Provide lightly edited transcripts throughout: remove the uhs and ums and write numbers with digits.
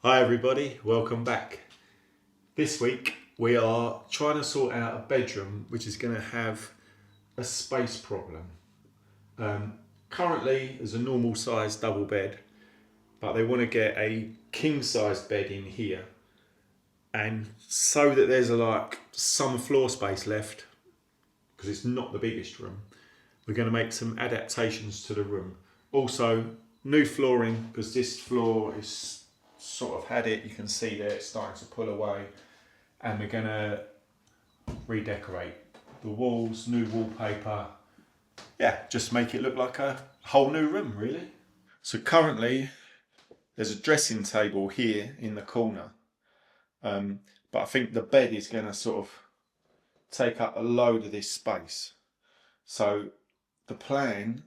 Hi everybody, welcome back. This week we are trying to sort out a bedroom which is going to have a space problem. Currently there's a normal size double bed, but they want to get a king size bed in here, and so that there's some floor space left, because it's not the biggest room, we're going to make some adaptations to the room. Also new flooring, because this floor is sort of had it, you can see there it's starting to pull away, and we're going to redecorate the walls, new wallpaper, just make it look like a whole new room really. So currently there's a dressing table here in the corner, but I think the bed is going to sort of take up a load of this space. So the plan,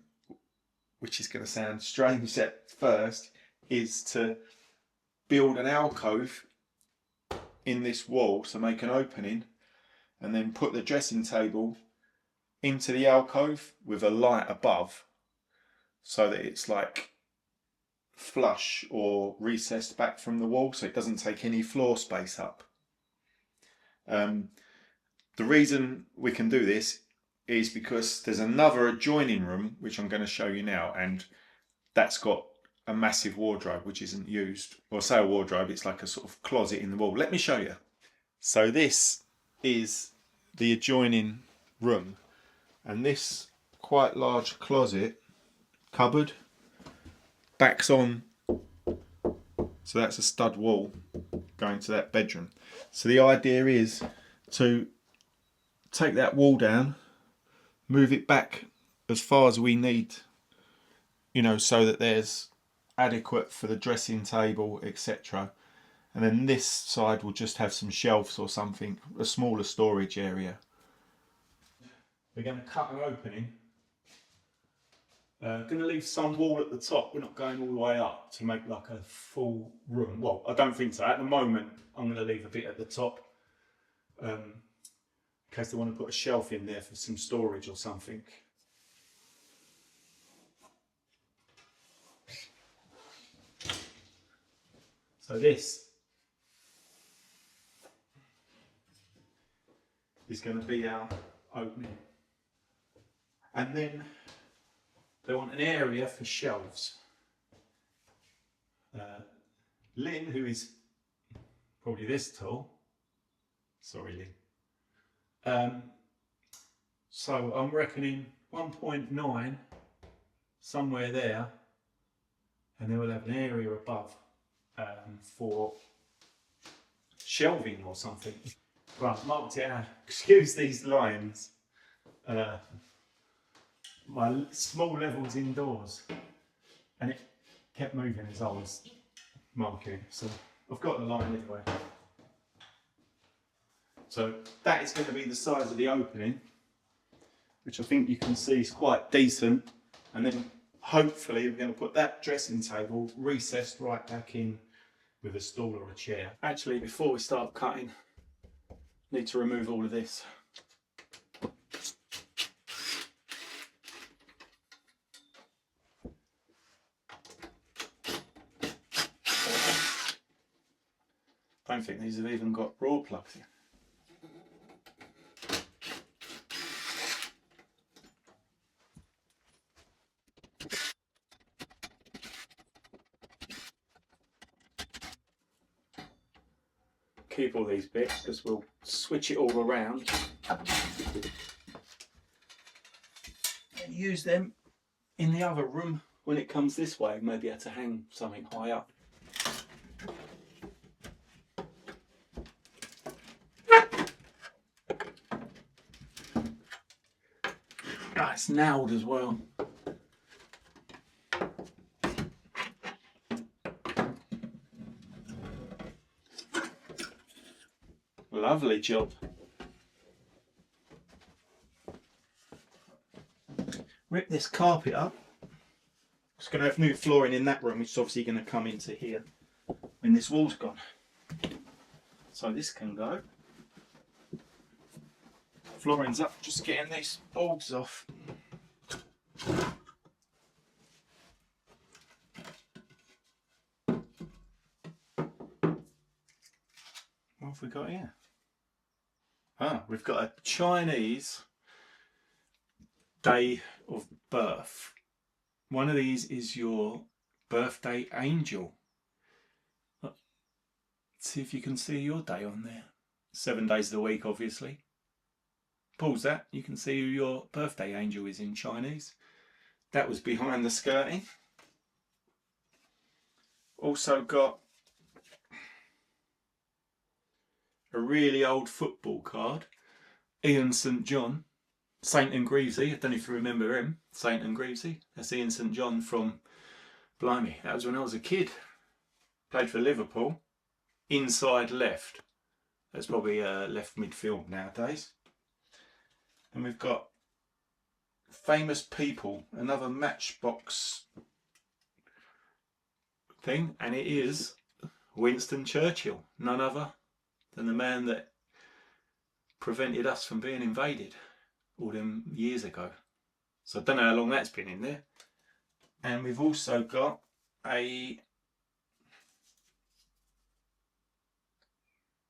which is going to sound strange at first, is to build an alcove in this wall, so make an opening, and then put the dressing table into the alcove with a light above, so that it's like flush or recessed back from the wall, so it doesn't take any floor space up. The reason we can do this is because there's another adjoining room which I'm going to show you now, and that's got a massive wardrobe which isn't used. Well, I say a wardrobe, it's like a sort of closet in the wall. Let me show you. So this is the adjoining room, and this quite large closet cupboard backs on, so that's a stud wall going to that bedroom. So the idea is to take that wall down, move it back as far as we need, so that there's adequate for the dressing table, etc. And then this side will just have some shelves or something, a smaller storage area. We're going to cut an opening. Going to leave some wall at the top. We're not going all the way up to make like a full room. Well, I don't think so. At the moment, I'm going to leave a bit at the top, in case they want to put a shelf in there for some storage or something. So this is going to be our opening. And then they want an area for shelves. Lynn, who is probably this tall, sorry Lynn, so I'm reckoning 1.9 somewhere there, and then we'll have an area above for shelving or something. Right, marked it out. Excuse these lines. My small levels indoors, and it kept moving as I was marking, so I've got the line anyway. So that is going to be the size of the opening, which I think you can see is quite decent, and then hopefully we're going to put that dressing table recessed right back in with a stool or a chair. Actually, before we start cutting, I need to remove all of this. I don't think these have even got raw plugs in. Keep all these bits because we'll switch it all around and use them in the other room when it comes this way. Maybe have to hang something high up. It's nailed as well. Lovely job. Rip this carpet up. It's going to have new flooring in that room, which is obviously going to come into here when this wall's gone. So this can go. Flooring's up, just getting these boards off. we got here? Ah, we've got a Chinese day of birth. One of these is your birthday angel. Let's see if you can see your day on there. 7 days of the week, obviously. Pause that. You can see who your birthday angel is in Chinese. That was behind the skirting. Also got a really old football card. Ian St John. Saint and Greavesy. I don't know if you remember him. Saint and Greavesy. That's Ian St John from, blimey, that was when I was a kid. Played for Liverpool. Inside left. That's probably left midfield nowadays. And we've got famous people, another Matchbox thing, and it is Winston Churchill, none other than the man that prevented us from being invaded all them years ago. So I don't know how long that's been in there. And we've also got a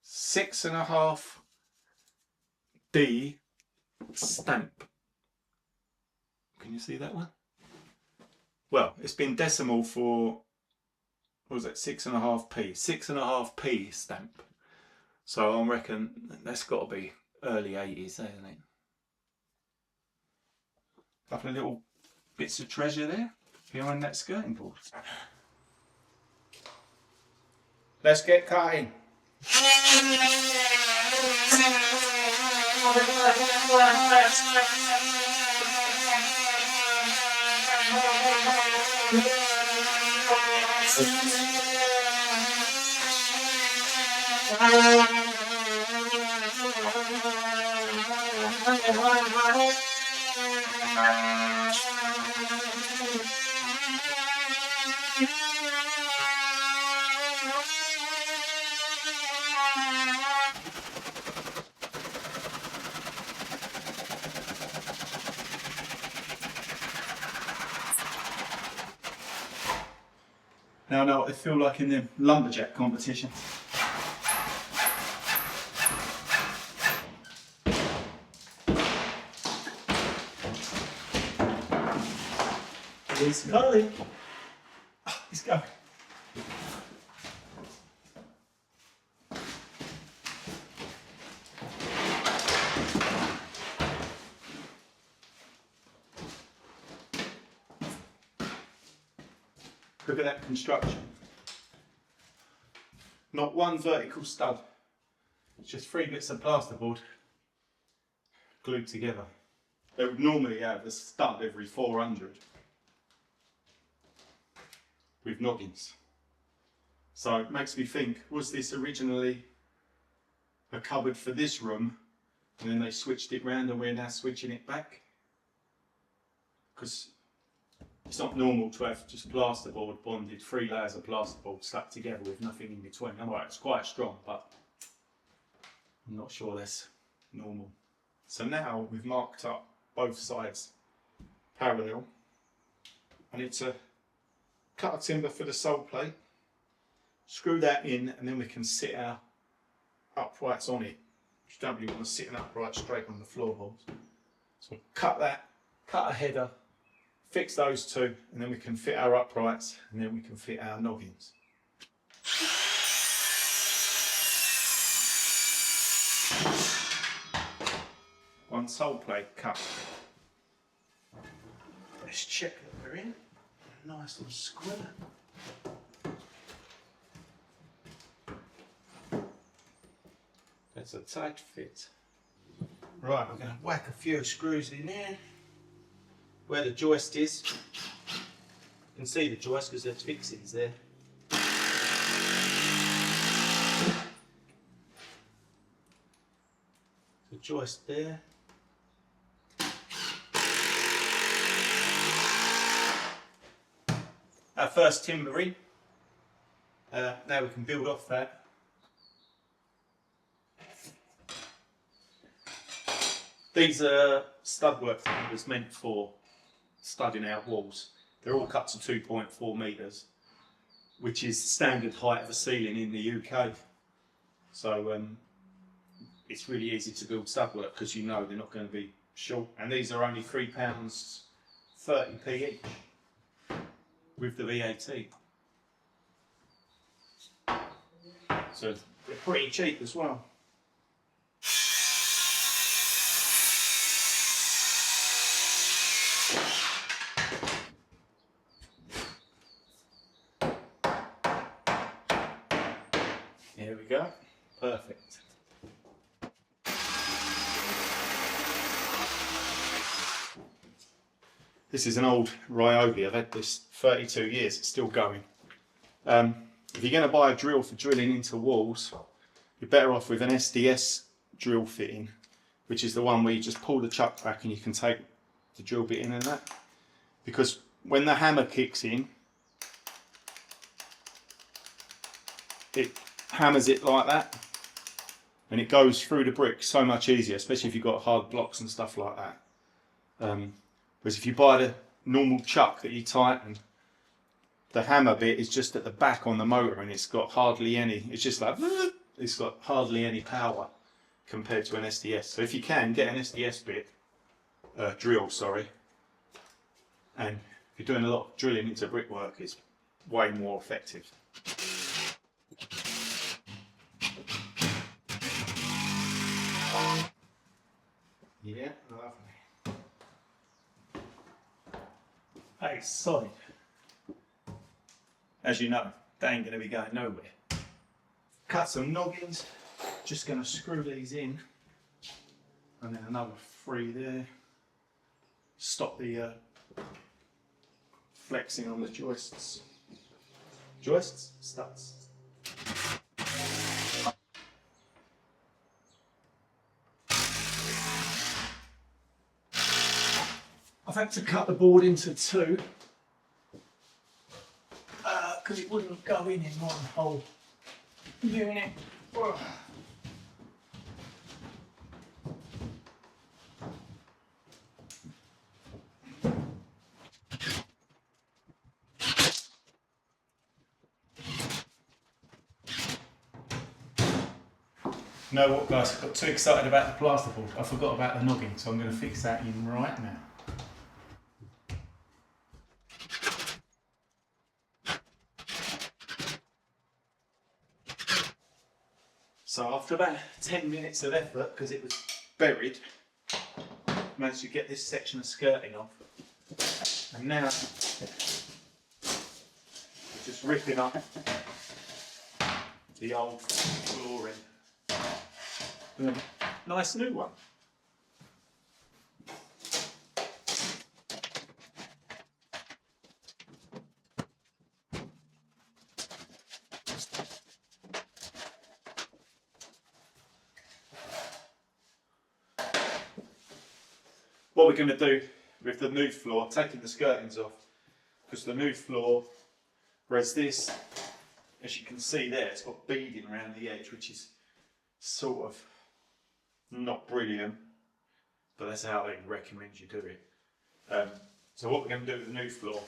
6.5D stamp. Can you see that one? Well, it's been decimal for, what was it, 6.5p? 6.5p stamp. So I reckon that's got to be early 80s, hasn't it? Couple of little bits of treasure there behind that skirting board. Let's get cutting. Now I know what they feel like in the lumberjack competition. He's going. Oh, he's going. Look at that construction. Not one vertical stud. It's just 3 bits of plasterboard glued together. They would normally have a stud every 400 with noggins. So it makes me think, was this originally a cupboard for this room and then they switched it round and we're now switching it back? Because it's not normal to have just plasterboard bonded, 3 layers of plasterboard stuck together with nothing in between. Alright, it's quite strong, but I'm not sure that's normal. So now we've marked up both sides parallel. I need to cut a timber for the sole plate, screw that in, and then we can sit our uprights on it. You don't really want to sit an upright straight on the floorboards. So cut that, cut a header, fix those two, and then we can fit our uprights, and then we can fit our noggins. One sole plate cut. Let's check that we're in. A nice little square. That's a tight fit. Right, we're going to whack a few screws in there. Where the joist is. You can see the joist because there's fixings there. The joist there. Our first timber in. Now we can build off that. These are stud work timbers meant for studding out walls. They're all cut to 2.4 metres, which is the standard height of a ceiling in the UK. So it's really easy to build stud work because you know they're not going to be short. And these are only £3.30p each with the VAT. So they're pretty cheap as well. Here we go, perfect. This is an old Ryobi. I've had this 32 years, it's still going. If you're going to buy a drill for drilling into walls, you're better off with an SDS drill fitting, which is the one where you just pull the chuck back and you can take the drill bit in and that. Because when the hammer kicks in, it hammers it like that and it goes through the brick so much easier, especially if you've got hard blocks and stuff like that. Whereas if you buy the normal chuck that you tighten, the hammer bit is just at the back on the motor and it's got hardly any, it's just like, it's got hardly any power compared to an SDS. So if you can, get an SDS bit, drill, sorry, and if you're doing a lot of drilling into brickwork, it's way more effective. Yeah, lovely. Hey, solid. As you know, they ain't going to be going nowhere. Cut some noggins, just going to screw these in, and then another 3 there. Stop the flexing on the joists. Joists? Studs. I've had to cut the board into 2 because it wouldn't go in one whole unit. You know what, guys? I got too excited about the plasterboard. I forgot about the noggin, so I'm going to fix that in right now. So after about 10 minutes of effort, because it was buried, managed to get this section of skirting off. And now, just ripping up the old flooring. Nice new one. What we're going to do with the new floor, taking the skirtings off, because the new floor, whereas this, as you can see there, it's got beading around the edge, which is sort of not brilliant, but that's how they recommend you do it. So what we're going to do with the new floor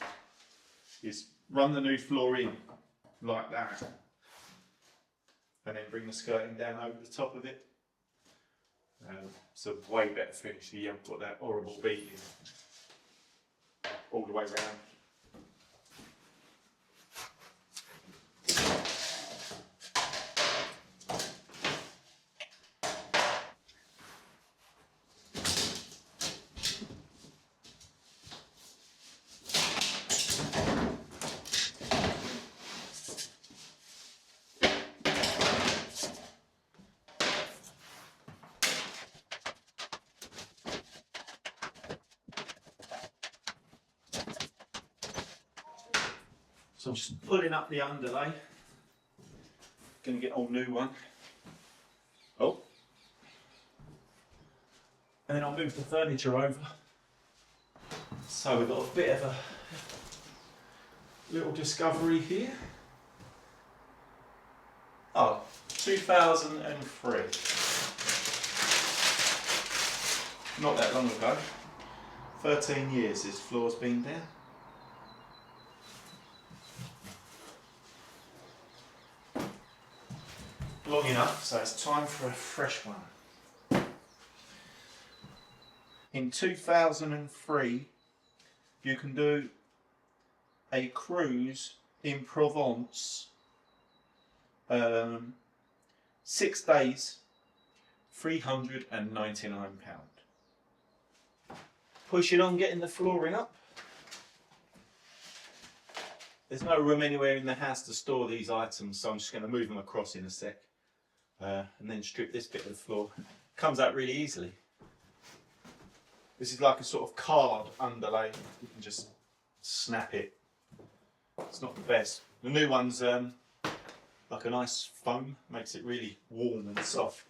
is run the new floor in like that, and then bring the skirting down over the top of it. It's a way better finish, so you haven't got that horrible beading all the way around. So I'm just pulling up the underlay. Going to get a whole new one. Oh. And then I'll move the furniture over. So we've got a bit of a little discovery here. Oh, 2003. Not that long ago. 13 years this floor's been there. long enough, so it's time for a fresh one. In 2003, you can do a cruise in Provence, 6 days, £399. Pushing on, getting the flooring up. There's no room anywhere in the house to store these items, so I'm just going to move them across in a sec, and then strip this bit of the floor. Comes out really easily. This is like a sort of card underlay. You can just snap it. It's not the best. The new one's like a nice foam, makes it really warm and soft.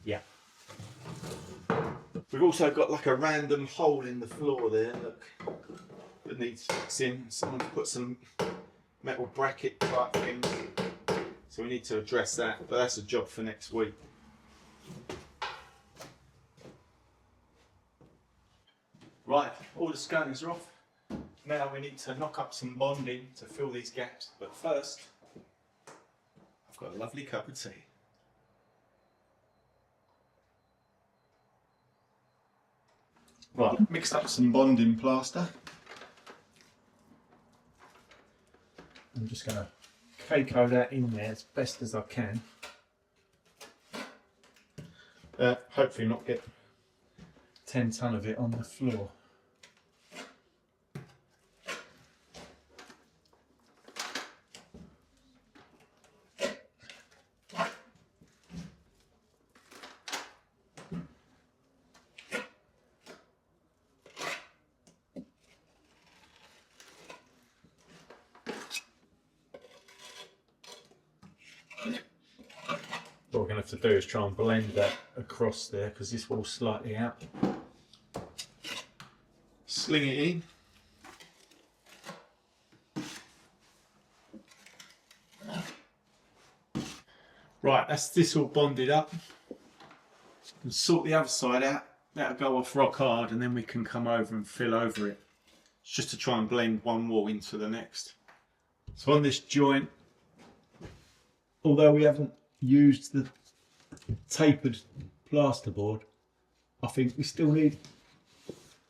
Yeah. We've also got like a random hole in the floor there, look, that needs fixing. Someone put some metal bracket type things, so we need to address that, but that's a job for next week. Right, all the scones are off. Now we need to knock up some bonding to fill these gaps, but first I've got a lovely cup of tea. Right, mixed up some bonding plaster. I'm just going to Keiko that in there as best as I can. Hopefully not get 10 ton of it on the floor. What we're going to have to do is try and blend that across there because this wall's slightly out. Sling it in. Right, that's this all bonded up. And sort the other side out. That'll go off rock hard and then we can come over and fill over it. It's just to try and blend one wall into the next. So on this joint, although we haven't used the tapered plasterboard, I think we still need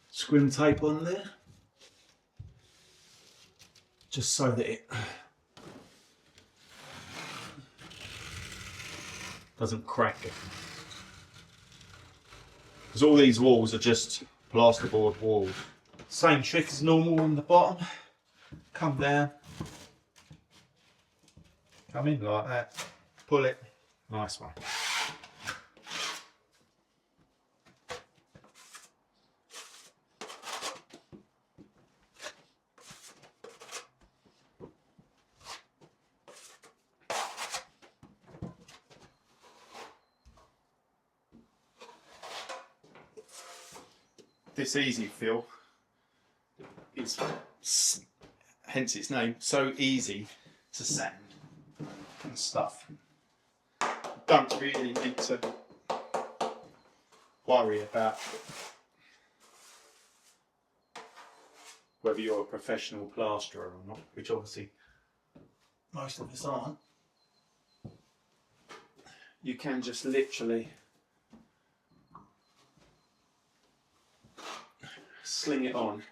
scrim tape on there, just so that it doesn't crack it. Because all these walls are just plasterboard walls. Same trick as normal on the bottom. Come down, come in like that, pull it, nice one. This easy fill is, hence its name, so easy to sand and stuff. Don't really need to worry about whether you're a professional plasterer or not, which obviously most of us aren't. You can just literally sling it on.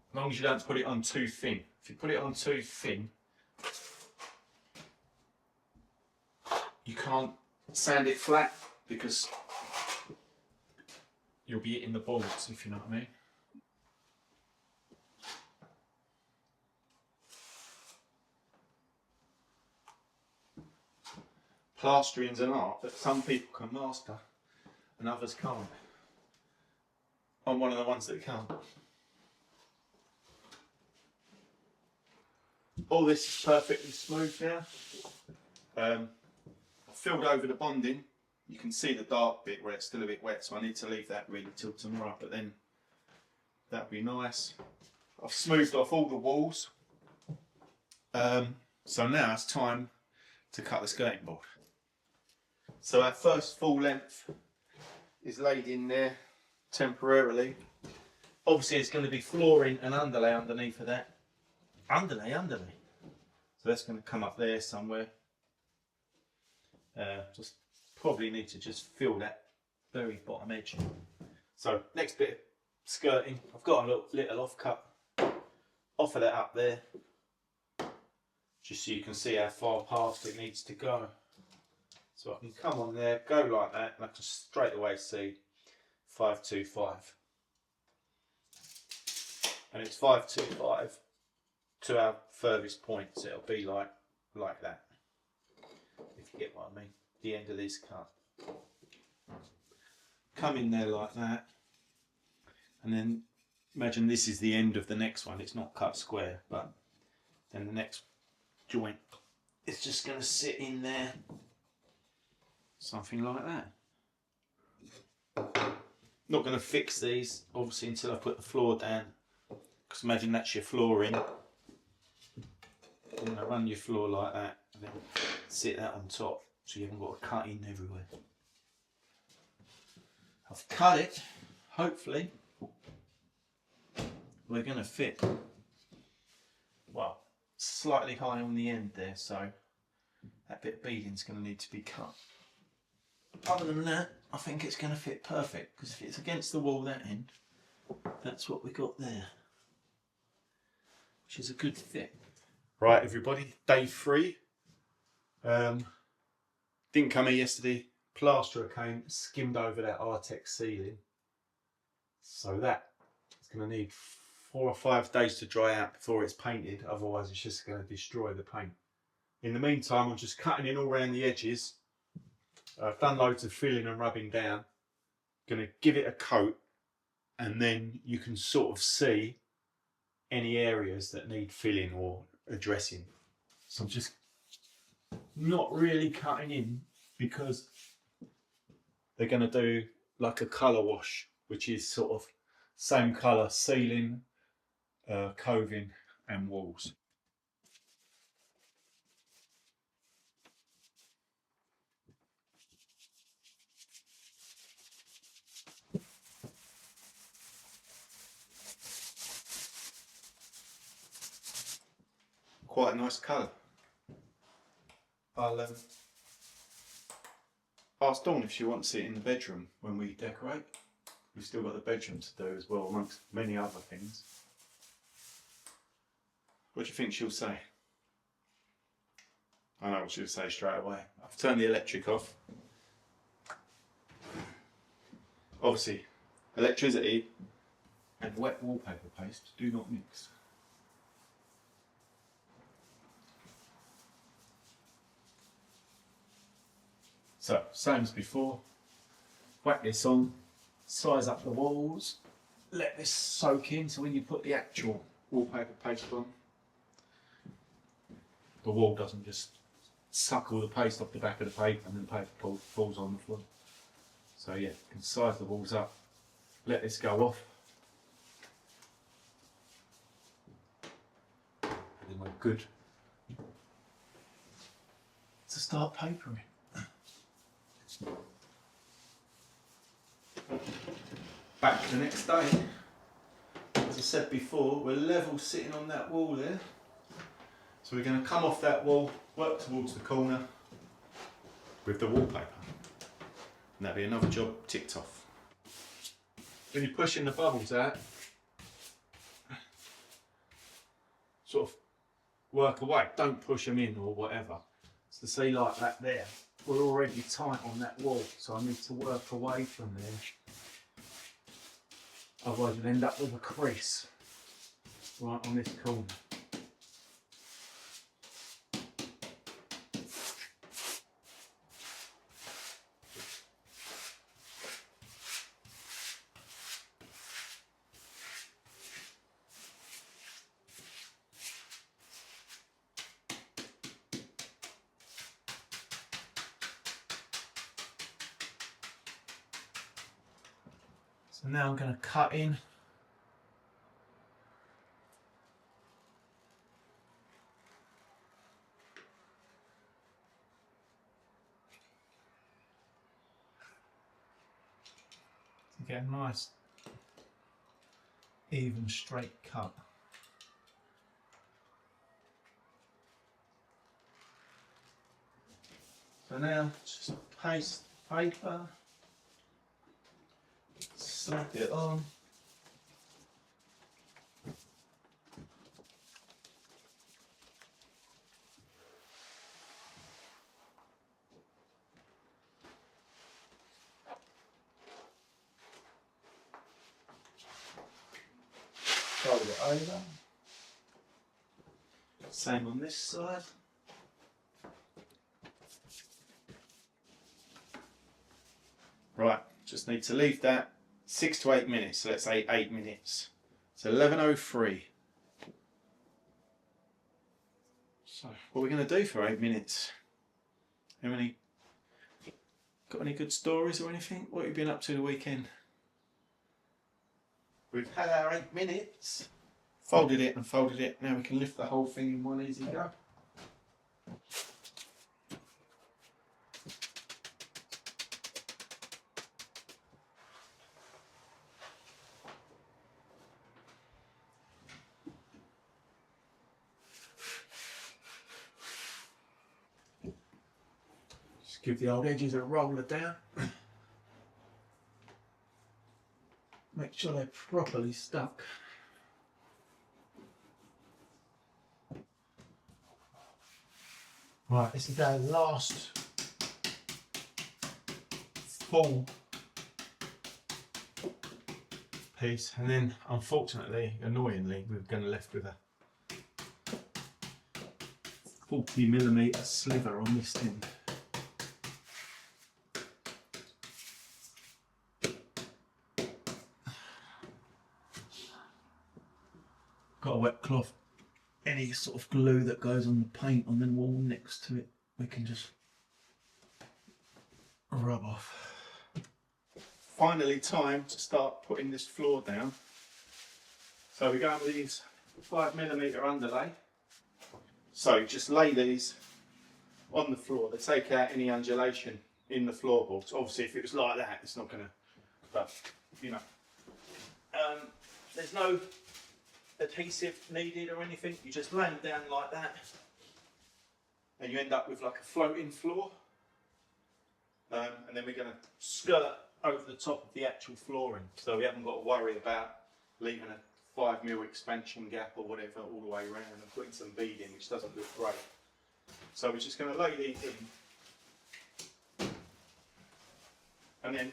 As long as you don't put it on too thin. If you put it on too thin, you can't sand it flat because you'll be hitting the boards, if you know what I mean. Plastering's an art that some people can master and others can't. I'm one of the ones that can't. All this is perfectly smooth now. I've filled over the bonding. You can see the dark bit where it's still a bit wet, so I need to leave that really till tomorrow, but then that'll be nice. I've smoothed off all the walls. So now it's time to cut the skirting board. So our first full length is laid in there temporarily. Obviously it's going to be flooring and underlay underneath of that. Underlay. So that's going to come up there somewhere. Just probably need to just fill that very bottom edge. So next bit of skirting, I've got a little off cut off of that up there, just so you can see how far past it needs to go. So I can come on there, go like that, and I can straight away see 525. And it's 525 to our furthest point, so it'll be like that, if you get what I mean, the end of this cut. Come in there like that, and then imagine this is the end of the next one. It's not cut square, but then the next joint is just going to sit in there, something like that. Not going to fix these obviously until I put the floor down, because imagine that's your flooring. You're going to run your floor like that and then sit that on top, so you haven't got to cut in everywhere. I've cut it, hopefully we're going to fit, well, slightly high on the end there, so that bit of beading is going to need to be cut. Other than that, I think it's going to fit perfect, because if it's against the wall that end, that's what we got there, which is a good fit. Right everybody, day 3. Didn't come here yesterday. Plasterer came, skimmed over that Artex ceiling, so that it's going to need 4 or 5 days to dry out before it's painted, otherwise it's just going to destroy the paint. In the meantime, I'm just cutting in all around the edges. I've done loads of filling and rubbing down. Going to give it a coat, and then you can sort of see any areas that need filling or addressing. So I'm just not really cutting in, because they're going to do like a colour wash, which is sort of same colour ceiling, coving and walls. Quite a nice colour. I'll ask Dawn if she wants it in the bedroom when we decorate. We've still got the bedroom to do as well, amongst many other things. What do you think she'll say? I know what she'll say straight away. I've turned the electric off. Obviously, electricity and wet wallpaper paste do not mix. So, same as before, whack this on, size up the walls, let this soak in, so when you put the actual wallpaper paste on, the wall doesn't just suck all the paste off the back of the paper and then the paper falls on the floor. So yeah, you can size the walls up, let this go off, and then we're good to start papering. Back the next day. As I said before, we're level sitting on that wall there. So we're going to come off that wall, work towards the corner with the wallpaper. And that'll be another job ticked off. When you're pushing the bubbles out, sort of work away, don't push them in or whatever. So see like that there, we're already tight on that wall, so I need to work away from there. Otherwise you'll end up with a crease right on this corner. So now I'm going to cut in. You get a nice even straight cut. So now just paste paper, slap it on. Fold it over. Same on this side. Right, just need to leave that 6 to 8 minutes, so let's say 8 minutes. It's 11:03. So, what are we going to do for 8 minutes? Got any good stories or anything? What have you been up to the weekend? We've had our 8 minutes. Folded it and folded it. Now we can lift the whole thing in one easy go. Just give the old edges a roller down. Make sure they're properly stuck. Right, this is our last full piece, and then unfortunately, annoyingly, we're going to left with a 40mm sliver on this end. Got a wet cloth. Any sort of glue that goes on the paint on the wall next to it, we can just rub off. Finally, time to start putting this floor down. So we're going with these 5mm underlay. So just lay these on the floor. They take out any undulation in the floorboards. Obviously, if it was like that, it's not going to. But you know, there's no adhesive needed or anything. You just lay them down like that and you end up with like a floating floor, and then we're going to skirt over the top of the actual flooring, so we haven't got to worry about leaving a 5mm expansion gap or whatever all the way around and putting some beading, which doesn't look great. So we're just going to lay these in, and then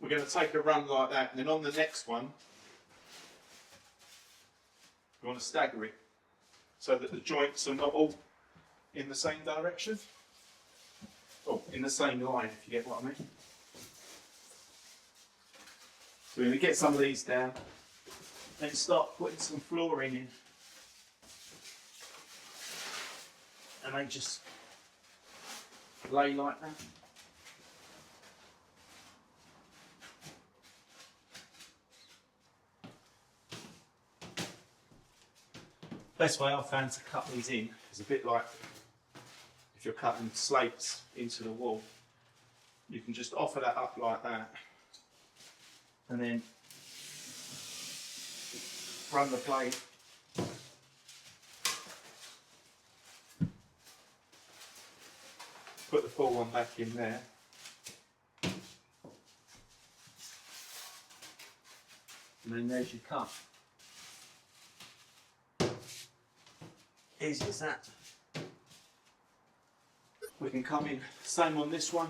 we're going to take a run like that, and then on the next one we want to stagger it so that the joints are not all in the same direction, or in the same line, if you get what I mean. So we're going to get some of these down, then start putting some flooring in, and they just lay like that. Best way I've found to cut these in is a bit like if you're cutting slates into the wall. You can just offer that up like that and then run the blade put the full one back in there, and then there's your cut. Easy as that. We can come in, same on this one.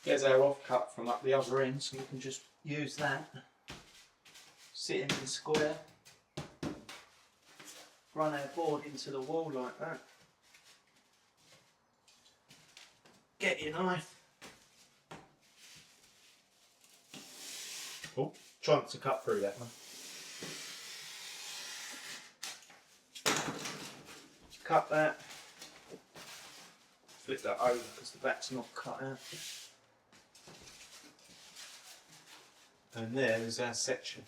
There's our offcut from up the other end, so we can just use that. Sit in the square, run our board into the wall like that. Get your knife. Oh, try not to cut through that one. Cut that, flip that over because the back's not cut out. And there is our section.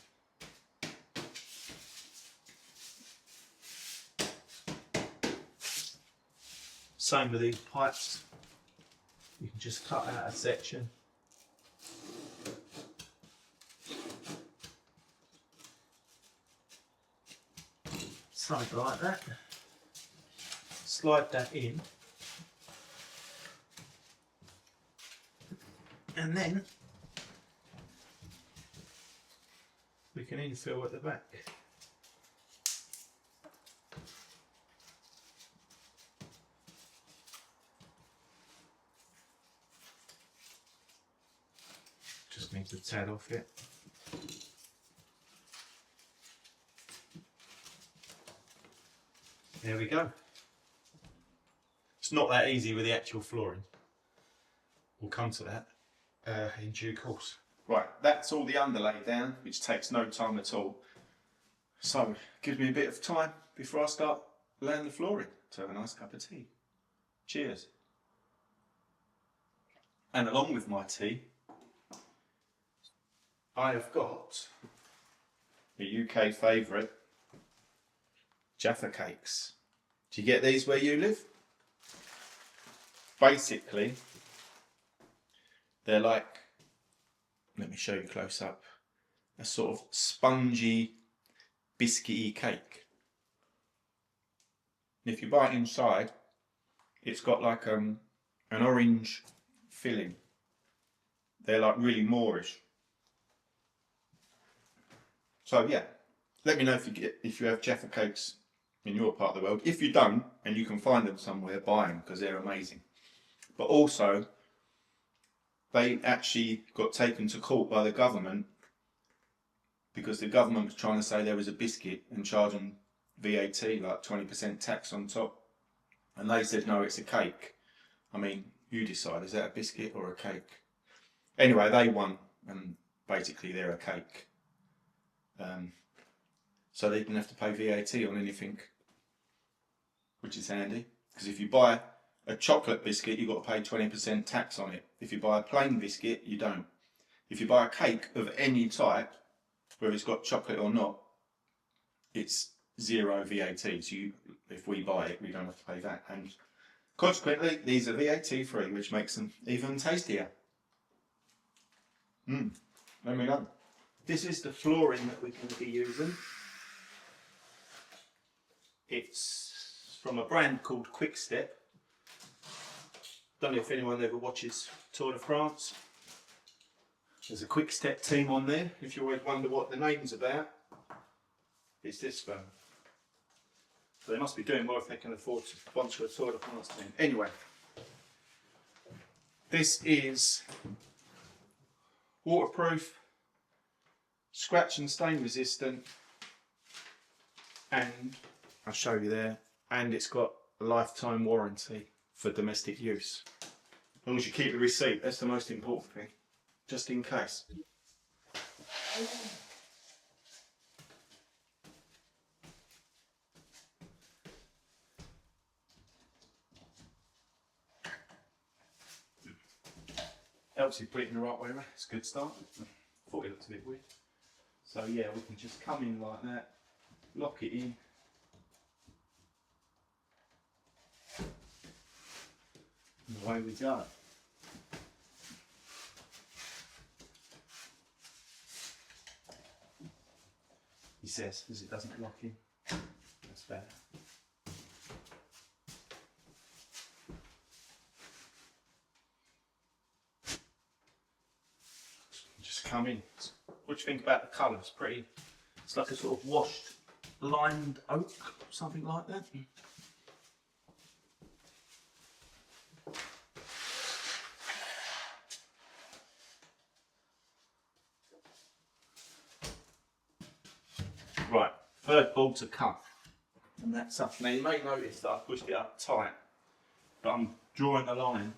Same with these pipes. You can just cut out a section something like that. Slide that in. And then we can infill at the back. Just need to tad off it. There we go. It's not that easy with the actual flooring. We'll come to that in due course. Right, that's all the underlay down, which takes no time at all. So, it gives me a bit of time before I start laying the flooring to have a nice cup of tea. Cheers. And along with my tea, I have got the UK favourite, Jaffa cakes. Do you get these where you live? Basically, they're like, let me show you close up, a sort of spongy, biscuity cake. And if you bite inside, it's got like an orange filling. They're like really Moorish. So yeah, let me know if you have Jaffa cakes in your part of the world. If you don't, and you can find them somewhere, buy them because they're amazing. But also, they actually got taken to court by the government because the government was trying to say there was a biscuit and charge them VAT, like 20% tax on top. And they said, no, it's a cake. I mean, you decide, is that a biscuit or a cake? Anyway, they won, and basically they're a cake. So they didn't have to pay VAT on anything, which is handy. Because if you buy a chocolate biscuit, you've got to pay 20% tax on it. If you buy a plain biscuit, you don't. If you buy a cake of any type, whether it's got chocolate or not, it's zero VAT. So if we buy it, we don't have to pay that. And consequently, these are VAT free, which makes them even tastier. Let me know. This is the flooring that we're going to be using. It's from a brand called Quick Step. Don't know if anyone ever watches Tour de France. There's a Quick Step team on there. If you always wonder what the name's about, it's this firm. So they must be doing well if they can afford to sponsor a Tour de France team. Anyway, this is waterproof, scratch and stain resistant, and I'll show you there, and it's got a lifetime warranty for domestic use. As long as you keep the receipt, that's the most important thing, just in case. Helps you put it in the right way, it's a good start. Thought it looked a bit weird. So yeah, we can just come in like that, lock it in. And away we go. He says, as it doesn't lock in. That's better. Just come in. What do you think about the colour? It's pretty. It's like a sort of washed, lined oak, something like that. Right, third ball to come, and that's up. Now you may notice that I pushed it up tight, but I'm drawing a line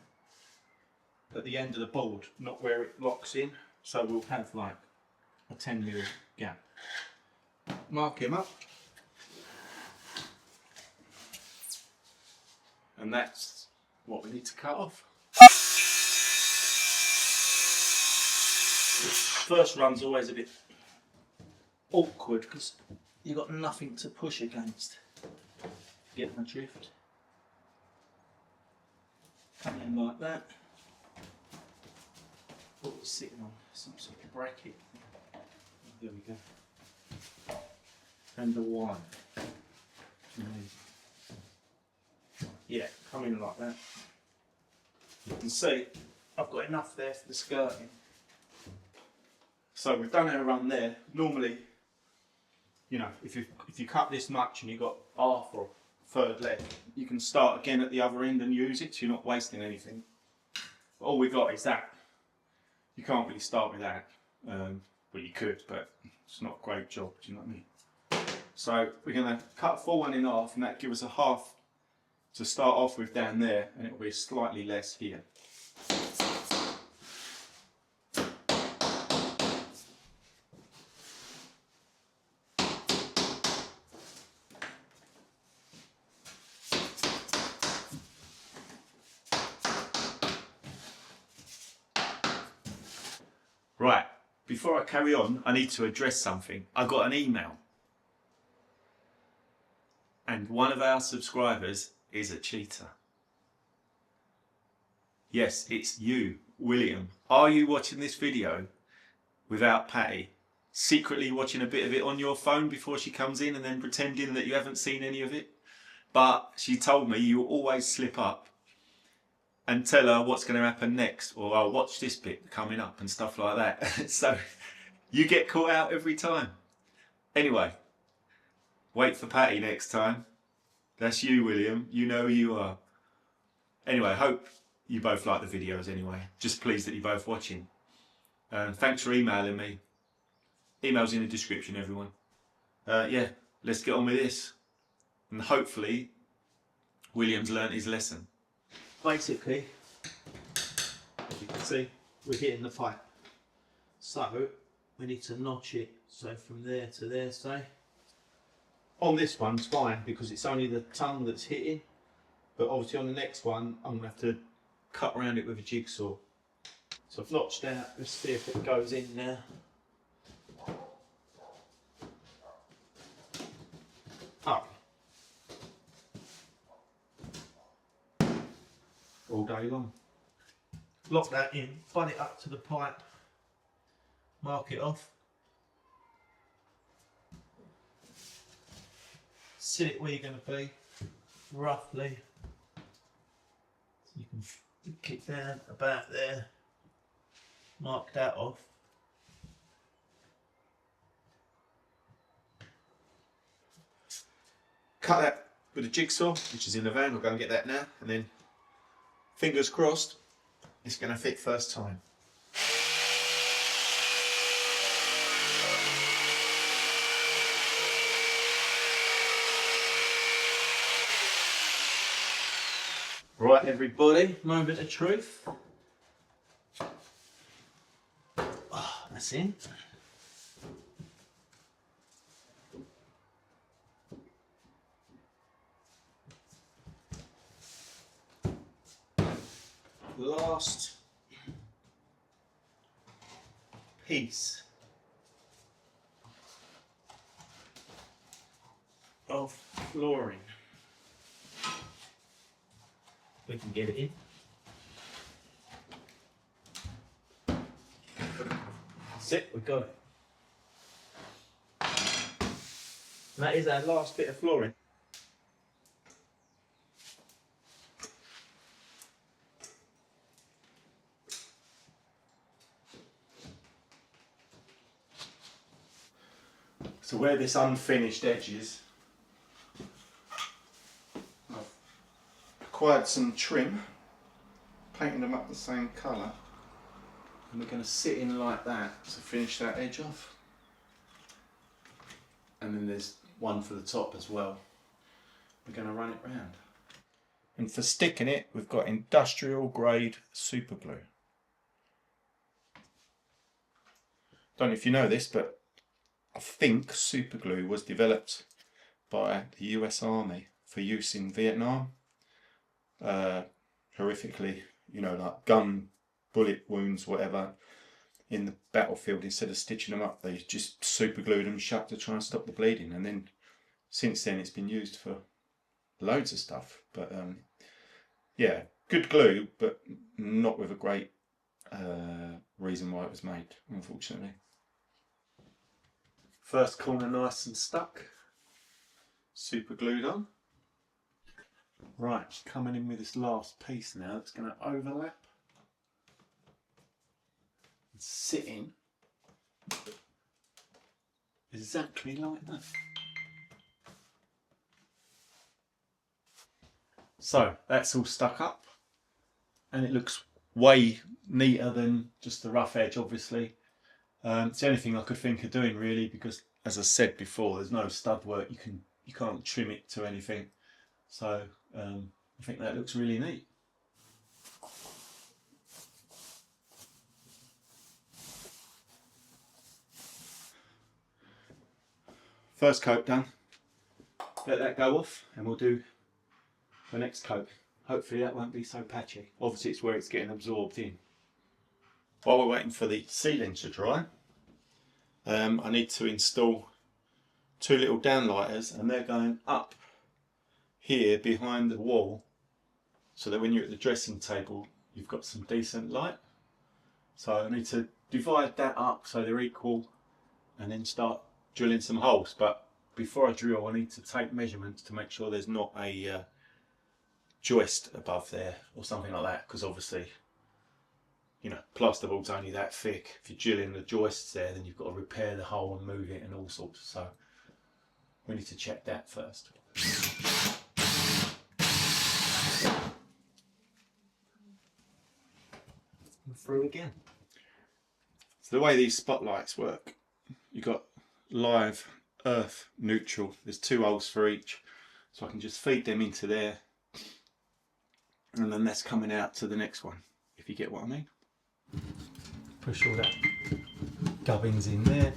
at the end of the board, not where it locks in, so we'll have like a 10mm gap. Mark him up, and that's what we need to cut off. First run's always a bit awkward because you've got nothing to push against. Get my drift. Come in like that. What we're sitting on, some sort of bracket. There we go. And the wire. Yeah, come in like that. You can see I've got enough there for the skirting. So we've done it around there. Normally, you know, if you cut this much and you've got half or third left, you can start again at the other end and use it, so you're not wasting anything. But all we got is that. You can't really start with that. Well, you could, but it's not a great job, do you know what I mean? So we're going to cut a full one in half, and that gives us a half to start off with down there, and it'll be slightly less here. Right, before I carry on, I need to address something. I got an email. And one of our subscribers is a cheater. Yes, it's you, William. Are you watching this video without Patty? Secretly watching a bit of it on your phone before she comes in and then pretending that you haven't seen any of it? But she told me you always slip up and tell her what's going to happen next, or I'll watch this bit coming up and stuff like that. So you get caught out every time. Anyway, wait for Patty next time. That's you, William. You know who you are. Anyway, I hope you both like the videos anyway. Just pleased that you're both watching. Thanks for emailing me. Email's in the description, everyone. Yeah, let's get on with this. And hopefully, William's learnt his lesson. Basically, as you can see, we're hitting the pipe. So, we need to notch it. So from there to there, say. On this one, it's fine because it's only the tongue that's hitting. But obviously on the next one, I'm going to have to cut around it with a jigsaw. So I've notched out, let's see if it goes in now. Oh. All day long. Lock that in, butt it up to the pipe, mark it off. Sit it where you're going to be, roughly. So you can kick down about there, mark that off. Cut that with a jigsaw, which is in the van. We'll go and get that now, and then fingers crossed, it's going to fit first time. Right, everybody, moment of truth. Oh, that's in. Last piece of flooring. We can get it in. That's it, we've got it. And that is our last bit of flooring. So where this unfinished edge is, I've acquired some trim, painted them up the same colour, and we're going to sit in like that to finish that edge off. And then there's one for the top as well. We're going to run it round. And for sticking it, we've got industrial grade super glue. Don't know if you know this, but I think super glue was developed by the US Army for use in Vietnam. Horrifically, you know, like gun, bullet wounds, whatever, in the battlefield. Instead of stitching them up, they just super glued them shut to try and stop the bleeding. And then since then it's been used for loads of stuff. But yeah, good glue, but not with a great reason why it was made, unfortunately. First corner nice and stuck. super glued on. Right, coming in with this last piece now that's going to overlap and sit in exactly like that. So that's all stuck up and it looks way neater than just the rough edge, obviously. It's the only thing I could think of doing really, because as I said before, there's no stud work, you can't trim it to anything. So I think that looks really neat. First coat done. Let that go off and we'll do the next coat. Hopefully that won't be so patchy. Obviously it's where it's getting absorbed in. While we're waiting for the ceiling to dry, I need to install two little downlighters, and they're going up here behind the wall so that when you're at the dressing table you've got some decent light. So I need to divide that up so they're equal and then start drilling some holes. But before I drill, I need to take measurements to make sure there's not a joist above there or something like that, because obviously, you know, plasterboard's only that thick. If you're drilling the joists there, then you've got to repair the hole and move it and all sorts. So we need to check that first. Through again. So the way these spotlights work, you've got live, earth, neutral. There's two holes for each, so I can just feed them into there, and then that's coming out to the next one, if you get what I mean. Push all that gubbins in there,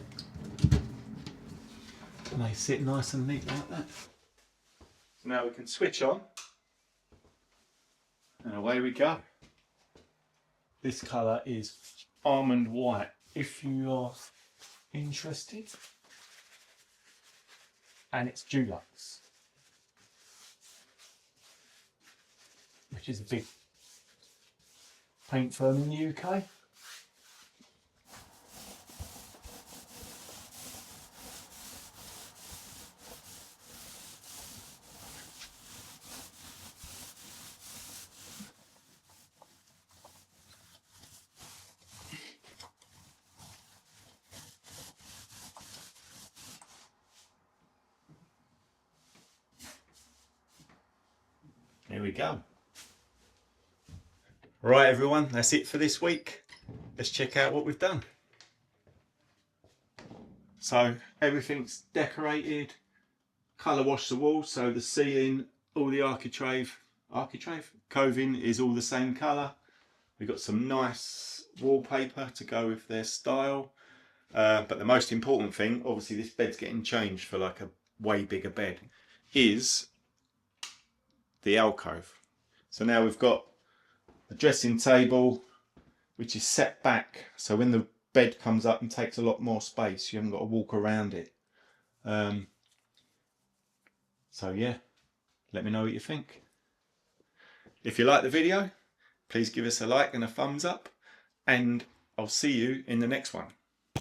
and they sit nice and neat like that. So now we can switch on, and away we go. This colour is almond white. If you are interested, and it's Dulux, which is a big paint firm in the UK. There we go. Right everyone, that's it for this week. Let's check out what we've done. So everything's decorated, colour washed the walls, so the ceiling, all the architrave coving is all the same colour. We've got some nice wallpaper to go with their style. But the most important thing, obviously this bed's getting changed for like a way bigger bed, is the alcove. So now we've got a dressing table which is set back, so when the bed comes up and takes a lot more space, you haven't got to walk around it. So yeah, let me know what you think. If you like the video, please give us a like and a thumbs up, and I'll see you in the next one.